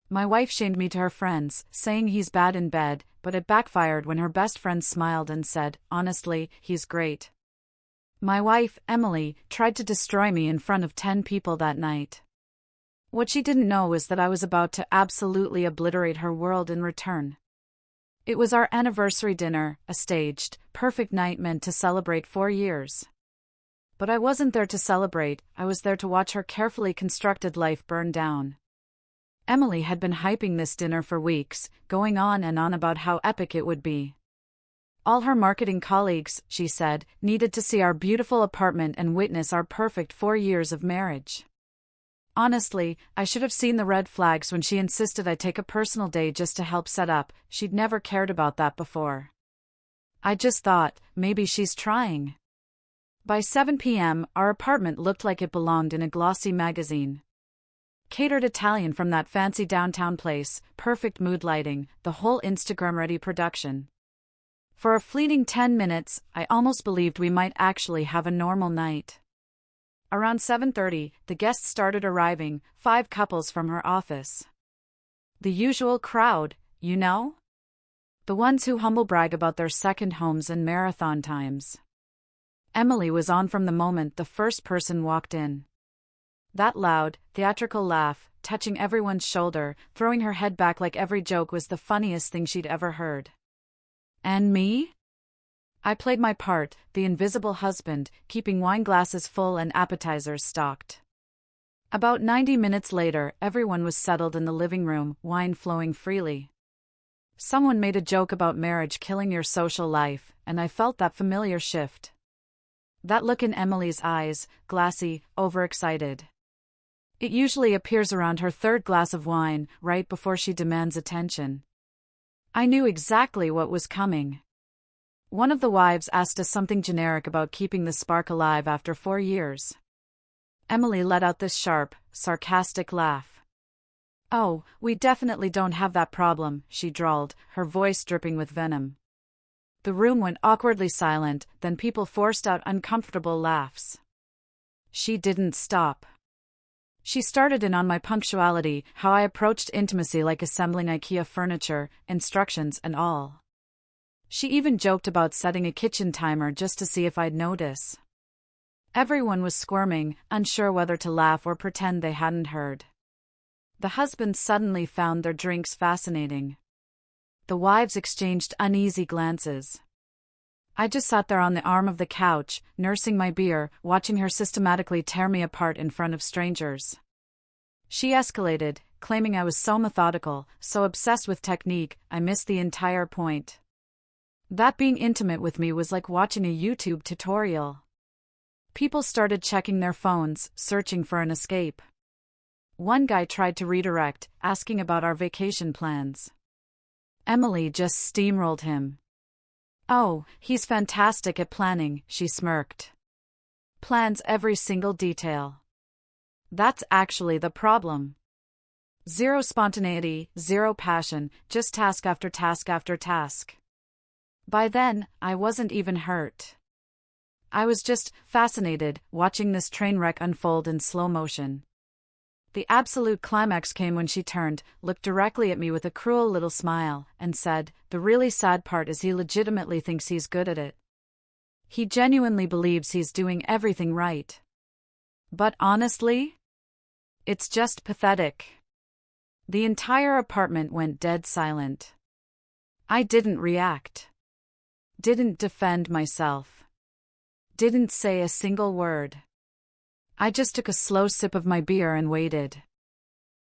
My wife shamed me to her friends, saying he's bad in bed, but it backfired when her best friend smiled and said, honestly, he's great. My wife, Emily, tried to destroy me in front of 10 people that night. What she didn't know was that I was about to absolutely obliterate her world in return. It was our anniversary dinner, a staged, perfect night meant to celebrate 4 years. But I wasn't there to celebrate, I was there to watch her carefully constructed life burn down. Emily had been hyping this dinner for weeks, going on and on about how epic it would be. All her marketing colleagues, she said, needed to see our beautiful apartment and witness our perfect 4 years of marriage. Honestly, I should have seen the red flags when she insisted I take a personal day just to help set up. She'd never cared about that before. I just thought, maybe she's trying. By 7 p.m., our apartment looked like it belonged in a glossy magazine. Catered Italian from that fancy downtown place, perfect mood lighting, the whole Instagram-ready production. For a fleeting 10 minutes, I almost believed we might actually have a normal night. Around 7:30, the guests started arriving, 5 couples from her office. The usual crowd, you know? The ones who humble brag about their second homes and marathon times. Emily was on from the moment the first person walked in. That loud, theatrical laugh, touching everyone's shoulder, throwing her head back like every joke was the funniest thing she'd ever heard. And me? I played my part, the invisible husband, keeping wine glasses full and appetizers stocked. About 90 minutes later, everyone was settled in the living room, wine flowing freely. Someone made a joke about marriage killing your social life, and I felt that familiar shift. That look in Emily's eyes, glassy, overexcited. It usually appears around her third glass of wine, right before she demands attention. I knew exactly what was coming. One of the wives asked us something generic about keeping the spark alive after 4 years. Emily let out this sharp, sarcastic laugh. Oh, we definitely don't have that problem, she drawled, her voice dripping with venom. The room went awkwardly silent, then people forced out uncomfortable laughs. She didn't stop. She started in on my punctuality, how I approached intimacy like assembling IKEA furniture, instructions and all. She even joked about setting a kitchen timer just to see if I'd notice. Everyone was squirming, unsure whether to laugh or pretend they hadn't heard. The husbands suddenly found their drinks fascinating. The wives exchanged uneasy glances. I just sat there on the arm of the couch, nursing my beer, watching her systematically tear me apart in front of strangers. She escalated, claiming I was so methodical, so obsessed with technique, I missed the entire point. That being intimate with me was like watching a YouTube tutorial. People started checking their phones, searching for an escape. One guy tried to redirect, asking about our vacation plans. Emily just steamrolled him. Oh, he's fantastic at planning, she smirked. Plans every single detail. That's actually the problem. Zero spontaneity, zero passion, just task after task after task. By then, I wasn't even hurt. I was just fascinated, watching this train wreck unfold in slow motion. The absolute climax came when she turned, looked directly at me with a cruel little smile, and said, "The really sad part is he legitimately thinks he's good at it. He genuinely believes he's doing everything right. But honestly, it's just pathetic." The entire apartment went dead silent. I didn't react. Didn't defend myself. Didn't say a single word. I just took a slow sip of my beer and waited.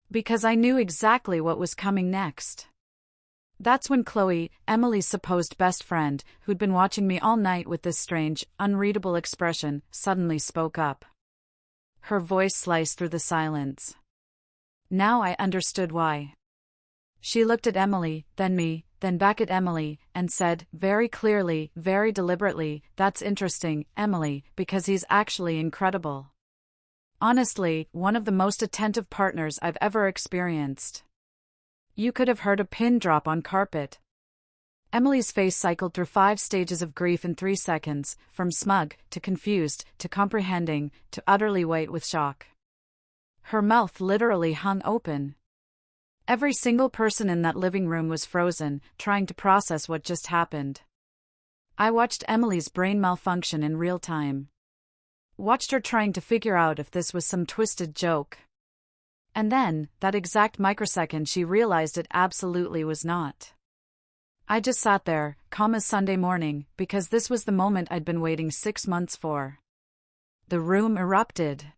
Because I knew exactly what was coming next. That's when Chloe, Emily's supposed best friend, who'd been watching me all night with this strange, unreadable expression, suddenly spoke up. Her voice sliced through the silence. Now I understood why. She looked at Emily, then me, then back at Emily, and said, very clearly, very deliberately, "That's interesting, Emily, because he's actually incredible. Honestly, one of the most attentive partners I've ever experienced. You could have heard a pin drop on carpet." Emily's face cycled through 5 stages of grief in 3 seconds, from smug, to confused, to comprehending, to utterly white with shock. Her mouth literally hung open. Every single person in that living room was frozen, trying to process what just happened. I watched Emily's brain malfunction in real time. Watched her trying to figure out if this was some twisted joke. And then, that exact microsecond, she realized it absolutely was not. I just sat there, calm as Sunday morning, because this was the moment I'd been waiting 6 months for. The room erupted.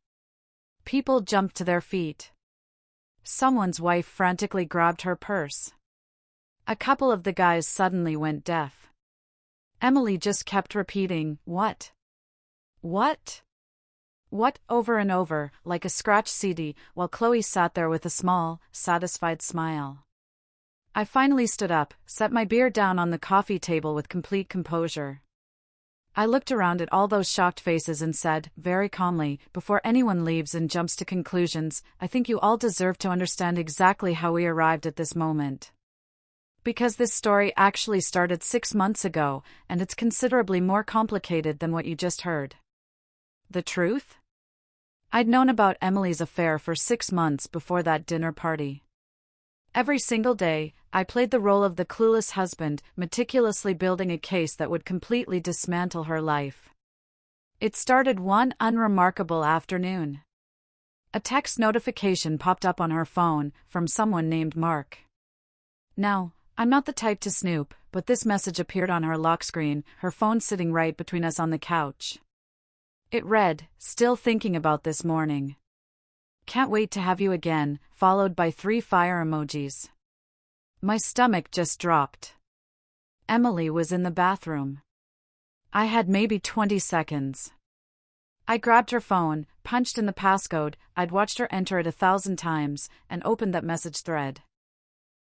People jumped to their feet. Someone's wife frantically grabbed her purse. A couple of the guys suddenly went deaf. Emily just kept repeating, "What? What? What?" over and over, like a scratch CD, while Chloe sat there with a small, satisfied smile. I finally stood up, set my beer down on the coffee table with complete composure. I looked around at all those shocked faces and said, very calmly, before anyone leaves and jumps to conclusions, "I think you all deserve to understand exactly how we arrived at this moment. Because this story actually started 6 months ago, and it's considerably more complicated than what you just heard." The truth? I'd known about Emily's affair for 6 months before that dinner party. Every single day, I played the role of the clueless husband, meticulously building a case that would completely dismantle her life. It started one unremarkable afternoon. A text notification popped up on her phone, from someone named Mark. Now, I'm not the type to snoop, but this message appeared on her lock screen, her phone sitting right between us on the couch. It read, "Still thinking about this morning. Can't wait to have you again," followed by 3 fire emojis. My stomach just dropped. Emily was in the bathroom. I had maybe 20 seconds. I grabbed her phone, punched in the passcode I'd watched her enter it 1,000 times, and opened that message thread.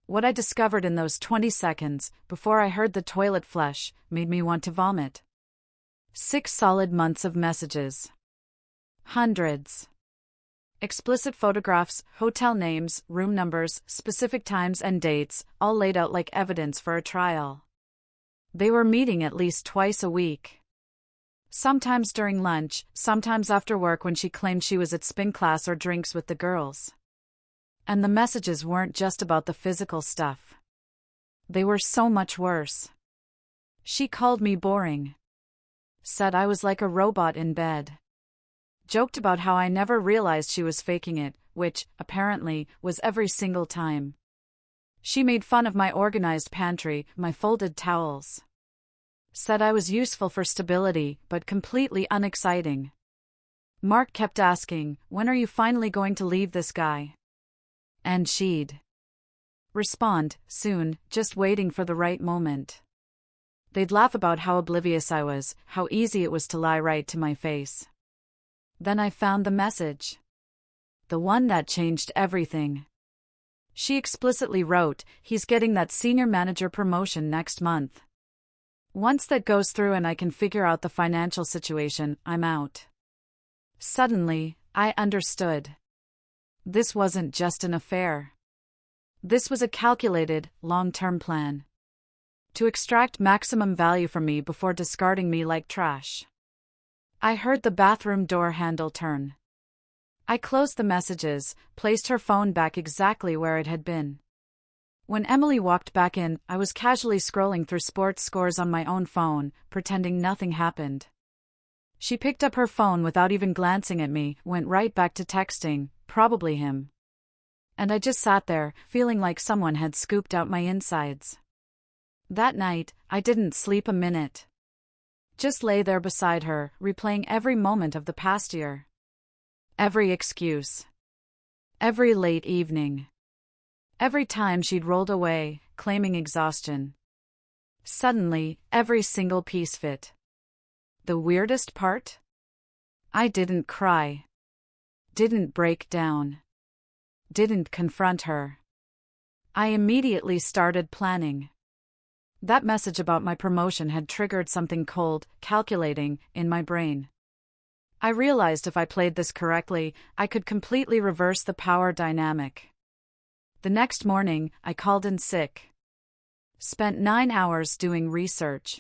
What I discovered in those 20 seconds, before I heard the toilet flush, made me want to vomit. 6 solid months of messages. Hundreds. Explicit photographs, hotel names, room numbers, specific times and dates, all laid out like evidence for a trial. They were meeting at least twice a week. Sometimes during lunch, sometimes after work when she claimed she was at spin class or drinks with the girls. And the messages weren't just about the physical stuff. They were so much worse. She called me boring. Said I was like a robot in bed. Joked about how I never realized she was faking it, which, apparently, was every single time. She made fun of my organized pantry, my folded towels. Said I was useful for stability, but completely unexciting. Mark kept asking, "When are you finally going to leave this guy?" And she'd respond, "Soon, just waiting for the right moment." They'd laugh about how oblivious I was, how easy it was to lie right to my face. Then I found the message. The one that changed everything. She explicitly wrote, "He's getting that senior manager promotion next month. Once that goes through and I can figure out the financial situation, I'm out." Suddenly, I understood. This wasn't just an affair. This was a calculated, long-term plan. To extract maximum value from me before discarding me like trash. I heard the bathroom door handle turn. I closed the messages, placed her phone back exactly where it had been. When Emily walked back in, I was casually scrolling through sports scores on my own phone, pretending nothing happened. She picked up her phone without even glancing at me, went right back to texting, probably him. And I just sat there, feeling like someone had scooped out my insides. That night, I didn't sleep a minute. Just lay there beside her, replaying every moment of the past year. Every excuse. Every late evening. Every time she'd rolled away, claiming exhaustion. Suddenly, every single piece fit. The weirdest part? I didn't cry. Didn't break down. Didn't confront her. I immediately started planning. That message about my promotion had triggered something cold, calculating, in my brain. I realized if I played this correctly, I could completely reverse the power dynamic. The next morning, I called in sick. Spent 9 hours doing research.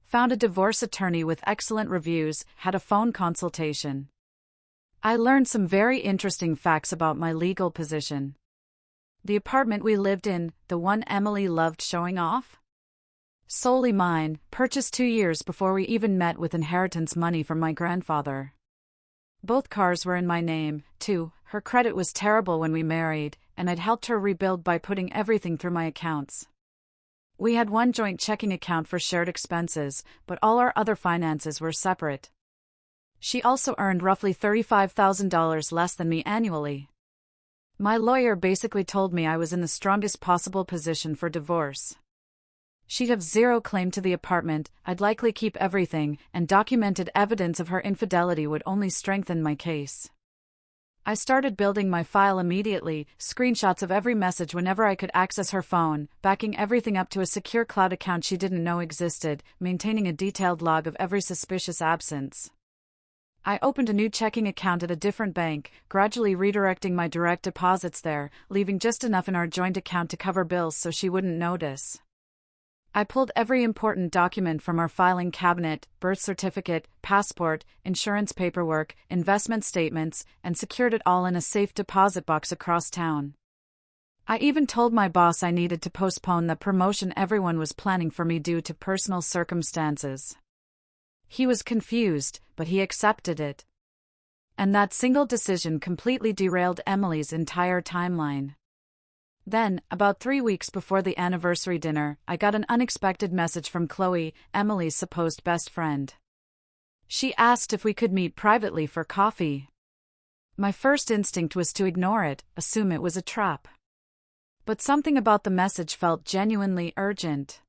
Found a divorce attorney with excellent reviews, had a phone consultation. I learned some very interesting facts about my legal position. The apartment we lived in, the one Emily loved showing off? Solely mine, purchased 2 years before we even met with inheritance money from my grandfather. Both cars were in my name, too. Her credit was terrible when we married, and I'd helped her rebuild by putting everything through my accounts. We had one joint checking account for shared expenses, but all our other finances were separate. She also earned roughly $35,000 less than me annually. My lawyer basically told me I was in the strongest possible position for divorce. She'd have zero claim to the apartment, I'd likely keep everything, and documented evidence of her infidelity would only strengthen my case. I started building my file immediately, screenshots of every message whenever I could access her phone, backing everything up to a secure cloud account she didn't know existed, maintaining a detailed log of every suspicious absence. I opened a new checking account at a different bank, gradually redirecting my direct deposits there, leaving just enough in our joint account to cover bills so she wouldn't notice. I pulled every important document from our filing cabinet: birth certificate, passport, insurance paperwork, investment statements, and secured it all in a safe deposit box across town. I even told my boss I needed to postpone the promotion everyone was planning for me due to personal circumstances. He was confused, but he accepted it. And that single decision completely derailed Emily's entire timeline. Then, about 3 weeks before the anniversary dinner, I got an unexpected message from Chloe, Emily's supposed best friend. She asked if we could meet privately for coffee. My first instinct was to ignore it, assume it was a trap. But something about the message felt genuinely urgent.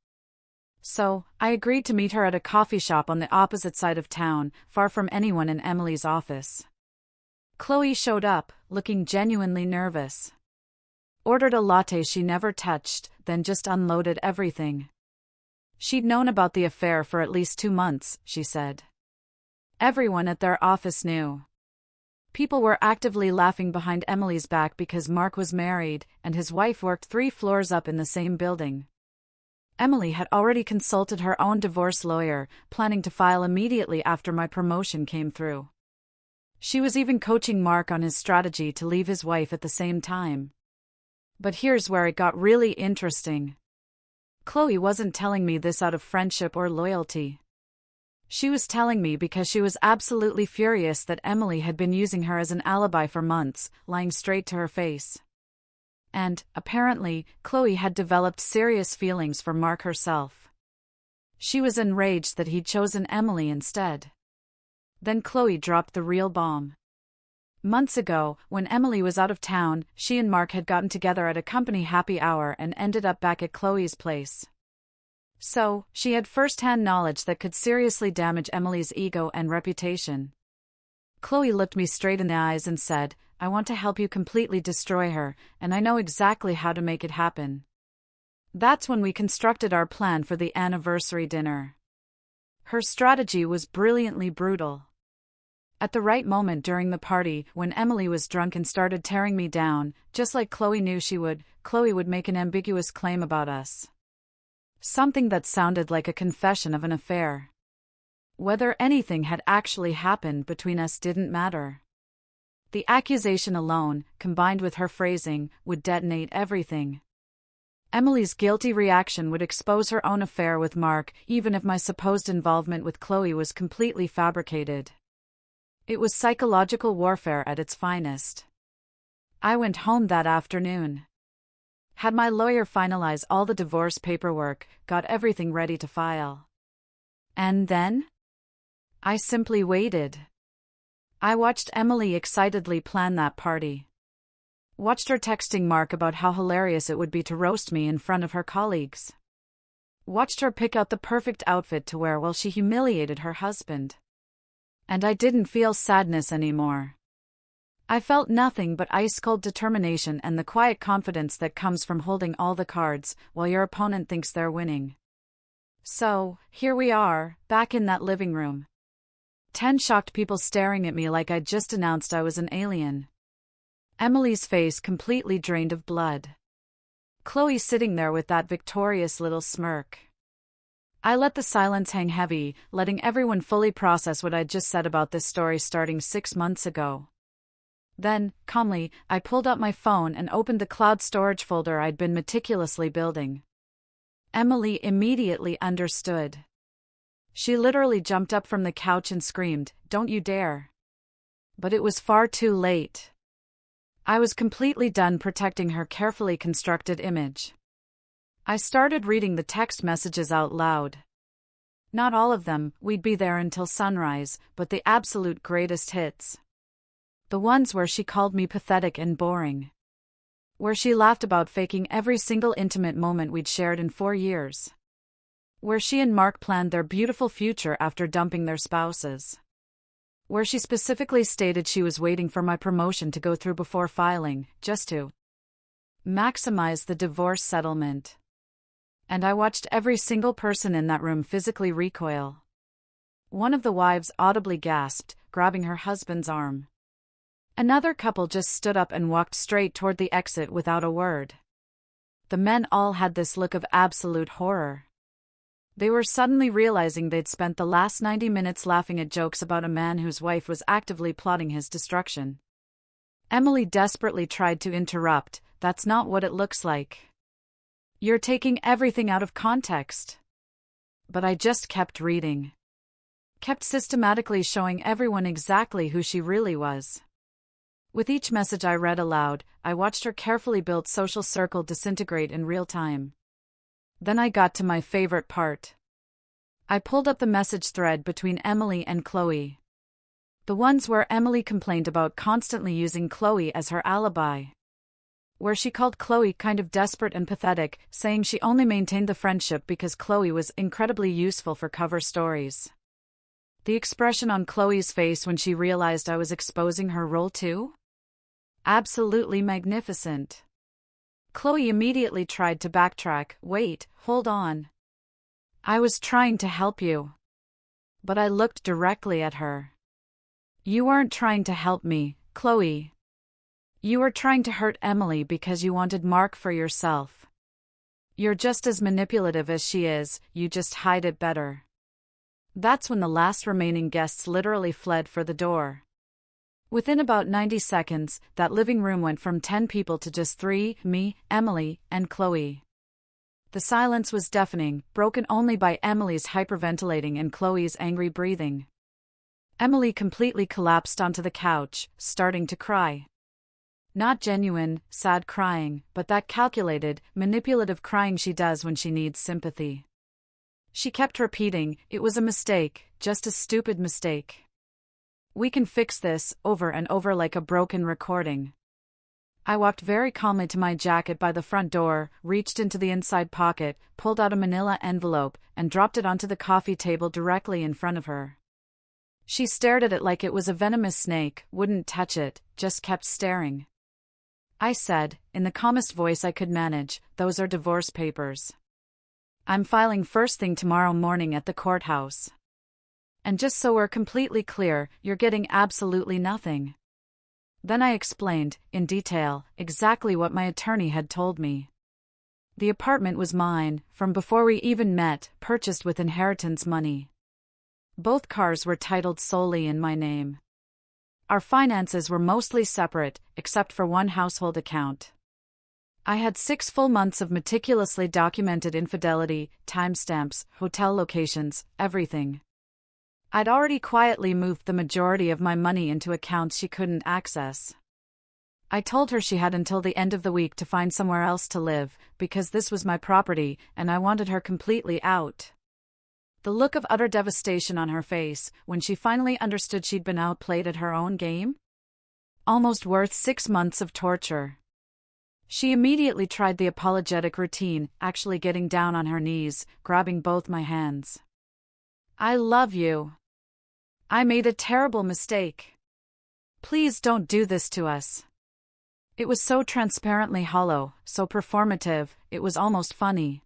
So, I agreed to meet her at a coffee shop on the opposite side of town, far from anyone in Emily's office. Chloe showed up, looking genuinely nervous. Ordered a latte she never touched, then just unloaded everything. She'd known about the affair for at least 2 months, she said. Everyone at their office knew. People were actively laughing behind Emily's back because Mark was married, and his wife worked 3 floors up in the same building. Emily had already consulted her own divorce lawyer, planning to file immediately after my promotion came through. She was even coaching Mark on his strategy to leave his wife at the same time. But here's where it got really interesting. Chloe wasn't telling me this out of friendship or loyalty. She was telling me because she was absolutely furious that Emily had been using her as an alibi for months, lying straight to her face. And, apparently, Chloe had developed serious feelings for Mark herself. She was enraged that he'd chosen Emily instead. Then Chloe dropped the real bomb. Months ago, when Emily was out of town, she and Mark had gotten together at a company happy hour and ended up back at Chloe's place. So, she had first-hand knowledge that could seriously damage Emily's ego and reputation. Chloe looked me straight in the eyes and said, "I want to help you completely destroy her, and I know exactly how to make it happen." That's when we constructed our plan for the anniversary dinner. Her strategy was brilliantly brutal. At the right moment during the party, when Emily was drunk and started tearing me down, just like Chloe knew she would, Chloe would make an ambiguous claim about us. Something that sounded like a confession of an affair. Whether anything had actually happened between us didn't matter. The accusation alone, combined with her phrasing, would detonate everything. Emily's guilty reaction would expose her own affair with Mark, even if my supposed involvement with Chloe was completely fabricated. It was psychological warfare at its finest. I went home that afternoon. Had my lawyer finalize all the divorce paperwork, got everything ready to file. And then? I simply waited. I watched Emily excitedly plan that party. Watched her texting Mark about how hilarious it would be to roast me in front of her colleagues. Watched her pick out the perfect outfit to wear while she humiliated her husband. And I didn't feel sadness anymore. I felt nothing but ice-cold determination and the quiet confidence that comes from holding all the cards, while your opponent thinks they're winning. So, here we are, back in that living room. 10 shocked people staring at me like I'd just announced I was an alien. Emily's face completely drained of blood. Chloe sitting there with that victorious little smirk. I let the silence hang heavy, letting everyone fully process what I'd just said about this story starting 6 months ago. Then, calmly, I pulled out my phone and opened the cloud storage folder I'd been meticulously building. Emily immediately understood. She literally jumped up from the couch and screamed, "Don't you dare!" But it was far too late. I was completely done protecting her carefully constructed image. I started reading the text messages out loud. Not all of them, we'd be there until sunrise, but the absolute greatest hits. The ones where she called me pathetic and boring. Where she laughed about faking every single intimate moment we'd shared in 4 years. Where she and Mark planned their beautiful future after dumping their spouses. Where she specifically stated she was waiting for my promotion to go through before filing, just to maximize the divorce settlement. And I watched every single person in that room physically recoil. One of the wives audibly gasped, grabbing her husband's arm. Another couple just stood up and walked straight toward the exit without a word. The men all had this look of absolute horror. They were suddenly realizing they'd spent the last 90 minutes laughing at jokes about a man whose wife was actively plotting his destruction. Emily desperately tried to interrupt, "That's not what it looks like. You're taking everything out of context." But I just kept reading. Kept systematically showing everyone exactly who she really was. With each message I read aloud, I watched her carefully built social circle disintegrate in real time. Then I got to my favorite part. I pulled up the message thread between Emily and Chloe. The ones where Emily complained about constantly using Chloe as her alibi. Where she called Chloe kind of desperate and pathetic, saying she only maintained the friendship because Chloe was incredibly useful for cover stories. The expression on Chloe's face when she realized I was exposing her role too? Absolutely magnificent. Chloe immediately tried to backtrack. "Wait, hold on. I was trying to help you." But I looked directly at her. "You weren't trying to help me, Chloe. You were trying to hurt Emily because you wanted Mark for yourself. You're just as manipulative as she is, you just hide it better." That's when the last remaining guests literally fled for the door. Within about 90 seconds, that living room went from 10 people to just 3, me, Emily, and Chloe. The silence was deafening, broken only by Emily's hyperventilating and Chloe's angry breathing. Emily completely collapsed onto the couch, starting to cry. Not genuine, sad crying, but that calculated, manipulative crying she does when she needs sympathy. She kept repeating, "It was a mistake, just a stupid mistake. We can fix this," over and over like a broken recording. I walked very calmly to my jacket by the front door, reached into the inside pocket, pulled out a manila envelope, and dropped it onto the coffee table directly in front of her. She stared at it like it was a venomous snake, wouldn't touch it, just kept staring. I said, in the calmest voice I could manage, "Those are divorce papers. I'm filing first thing tomorrow morning at the courthouse. And just so we're completely clear, you're getting absolutely nothing." Then I explained, in detail, exactly what my attorney had told me. The apartment was mine, from before we even met, purchased with inheritance money. Both cars were titled solely in my name. Our finances were mostly separate, except for one household account. I had 6 full months of meticulously documented infidelity, timestamps, hotel locations, everything. I'd already quietly moved the majority of my money into accounts she couldn't access. I told her she had until the end of the week to find somewhere else to live, because this was my property, and I wanted her completely out. The look of utter devastation on her face, when she finally understood she'd been outplayed at her own game? Almost worth 6 months of torture. She immediately tried the apologetic routine, actually getting down on her knees, grabbing both my hands. "I love you. I made a terrible mistake. Please don't do this to us." It was so transparently hollow, so performative, it was almost funny.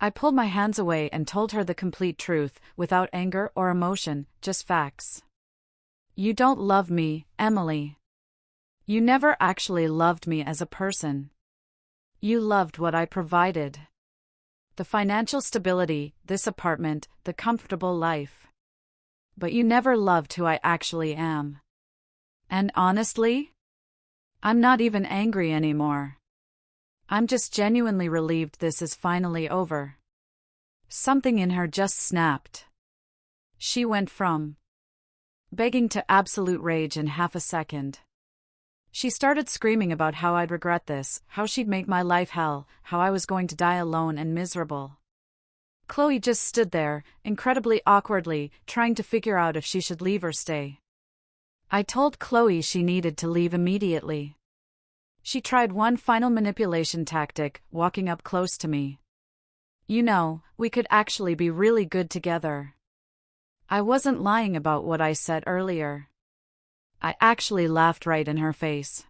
I pulled my hands away and told her the complete truth, without anger or emotion, just facts. "You don't love me, Emily. You never actually loved me as a person. You loved what I provided. The financial stability, this apartment, the comfortable life. But you never loved who I actually am. And honestly, I'm not even angry anymore. I'm just genuinely relieved this is finally over. Something in her just snapped. She went from begging to absolute rage in half a second. She started screaming about how I'd regret this, how she'd make my life hell, how I was going to die alone and miserable. Chloe just stood there, incredibly awkwardly, trying to figure out if she should leave or stay. I told Chloe she needed to leave immediately. She tried one final manipulation tactic, walking up close to me. You know, we could actually be really good together. I wasn't lying about what I said earlier. I actually laughed right in her face.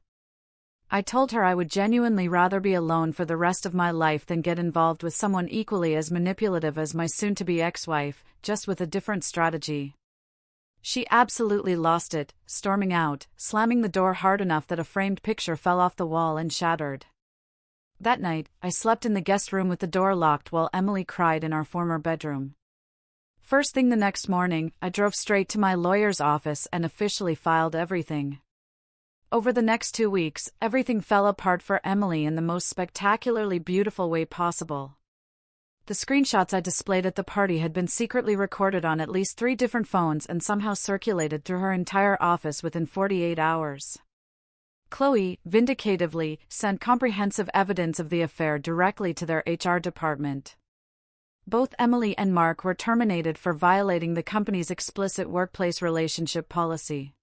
I told her I would genuinely rather be alone for the rest of my life than get involved with someone equally as manipulative as my soon-to-be ex-wife, just with a different strategy. She absolutely lost it, storming out, slamming the door hard enough that a framed picture fell off the wall and shattered. That night, I slept in the guest room with the door locked while Emily cried in our former bedroom. First thing the next morning, I drove straight to my lawyer's office and officially filed everything. Over the next 2 weeks, everything fell apart for Emily in the most spectacularly beautiful way possible. The screenshots I displayed at the party had been secretly recorded on at least 3 different phones and somehow circulated through her entire office within 48 hours. Chloe, vindicatively, sent comprehensive evidence of the affair directly to their HR department. Both Emily and Mark were terminated for violating the company's explicit workplace relationship policy.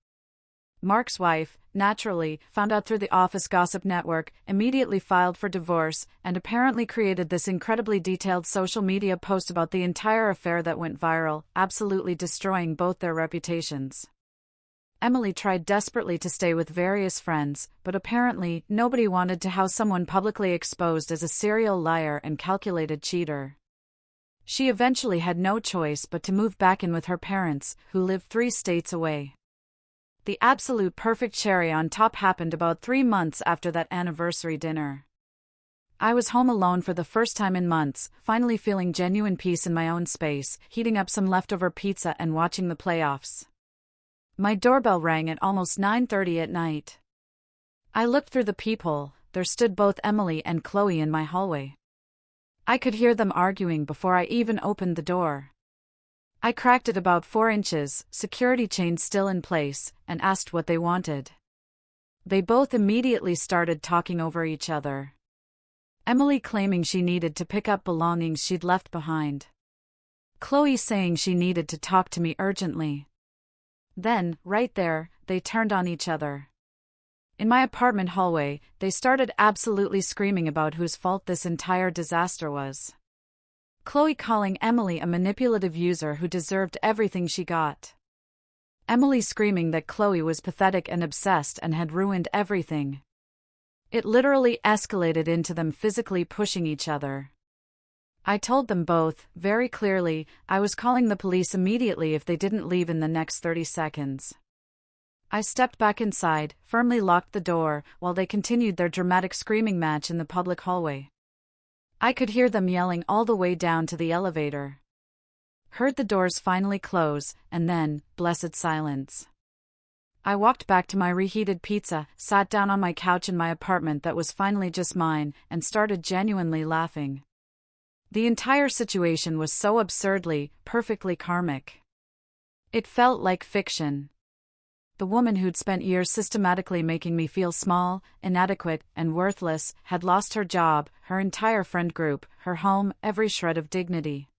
Mark's wife, naturally, found out through the office gossip network, immediately filed for divorce, and apparently created this incredibly detailed social media post about the entire affair that went viral, absolutely destroying both their reputations. Emily tried desperately to stay with various friends, but apparently nobody wanted to house someone publicly exposed as a serial liar and calculated cheater. She eventually had no choice but to move back in with her parents, who lived 3 states away. The absolute perfect cherry on top happened about 3 months after that anniversary dinner. I was home alone for the first time in months, finally feeling genuine peace in my own space, heating up some leftover pizza and watching the playoffs. My doorbell rang at almost 9:30 at night. I looked through the peephole. There stood both Emily and Chloe in my hallway. I could hear them arguing before I even opened the door. I cracked it about 4 inches, security chain still in place, and asked what they wanted. They both immediately started talking over each other. Emily claiming she needed to pick up belongings she'd left behind. Chloe saying she needed to talk to me urgently. Then, right there, they turned on each other. In my apartment hallway, they started absolutely screaming about whose fault this entire disaster was. Chloe calling Emily a manipulative user who deserved everything she got. Emily screaming that Chloe was pathetic and obsessed and had ruined everything. It literally escalated into them physically pushing each other. I told them both, very clearly, I was calling the police immediately if they didn't leave in the next 30 seconds. I stepped back inside, firmly locked the door, while they continued their dramatic screaming match in the public hallway. I could hear them yelling all the way down to the elevator. Heard the doors finally close, and then, blessed silence. I walked back to my reheated pizza, sat down on my couch in my apartment that was finally just mine, and started genuinely laughing. The entire situation was so absurdly, perfectly karmic. It felt like fiction. The woman who'd spent years systematically making me feel small, inadequate, and worthless, had lost her job, her entire friend group, her home, every shred of dignity.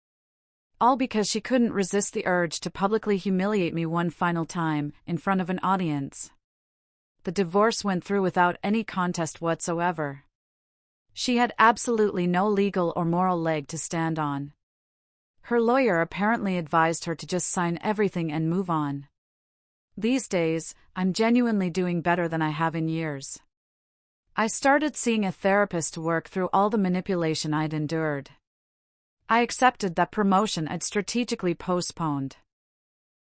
All because she couldn't resist the urge to publicly humiliate me one final time, in front of an audience. The divorce went through without any contest whatsoever. She had absolutely no legal or moral leg to stand on. Her lawyer apparently advised her to just sign everything and move on. These days, I'm genuinely doing better than I have in years. I started seeing a therapist to work through all the manipulation I'd endured. I accepted that promotion I'd strategically postponed.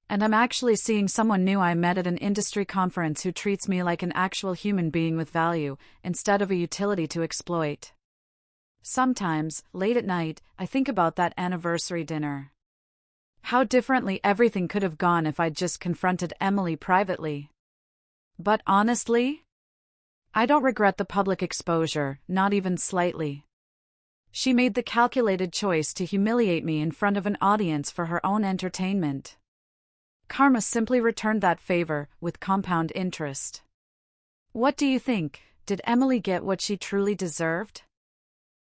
And I'm actually seeing someone new I met at an industry conference who treats me like an actual human being with value, instead of a utility to exploit. Sometimes, late at night, I think about that anniversary dinner. How differently everything could have gone if I'd just confronted Emily privately. But honestly, I don't regret the public exposure, not even slightly. She made the calculated choice to humiliate me in front of an audience for her own entertainment. Karma simply returned that favor with compound interest. What do you think? Did Emily get what she truly deserved?